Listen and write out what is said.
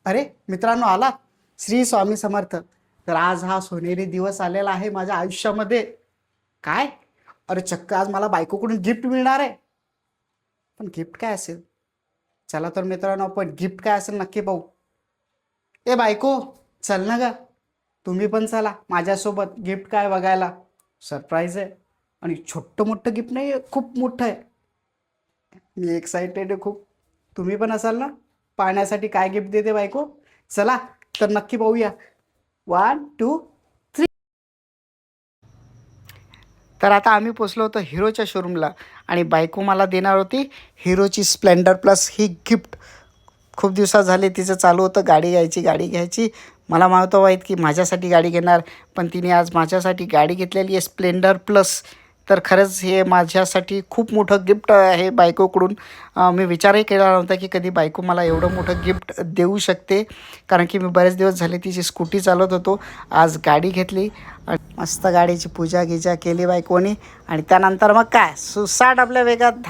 अरे मित्रांनो, आला श्री स्वामी समर्थ. तर आज हा सोनेरी दिवस आलेला आहे माझ्या आयुष्यामध्ये. काय? अरे चक्क आज मला बायकोकडून गिफ्ट मिळणार आहे. पण गिफ्ट काय असेल? चला तर मित्रांनो, आपण गिफ्ट काय असेल नक्की पाहू. ए बायको, चल ना ग, तुम्ही पण चला माझ्यासोबत गिफ्ट काय बघायला. सरप्राईज आहे आणि छोटं मोठं गिफ्ट नाही आहे, खूप मोठं आहे. मी एक्साइटेड आहे खूप. तुम्ही पण असाल ना पाहण्यासाठी काय गिफ्ट देते बायको. चला तर नक्की पाहूया. 1 2 3. तर आता आम्ही पोचलो होतो हिरोच्या शोरूमला आणि बायको मला देणार होती हिरोची स्प्लेंडर प्लस ही गिफ्ट. खूप दिवसात झाले तिचं चालू होतं गाडी घ्यायची. मला माहीत की माझ्यासाठी गाडी घेणार, पण तिने आज माझ्यासाठी गाडी घेतलेली आहे स्प्लेंडर प्लस. तर खरंच हे माझ्यासाठी खूप मोठं गिफ्ट आहे बायकोकडून. मी विचारही केला नव्हता की कधी बायको मला एवढं मोठं गिफ्ट देऊ शकते, कारण की मी बरेच दिवस झाले तिची स्कूटी चालवत होतो. आज गाडी घेतली आणि मस्त गाडीची पूजा गिजा केली बायकोनी आणि त्यानंतर मग काय सुसाट आपल्या वेगात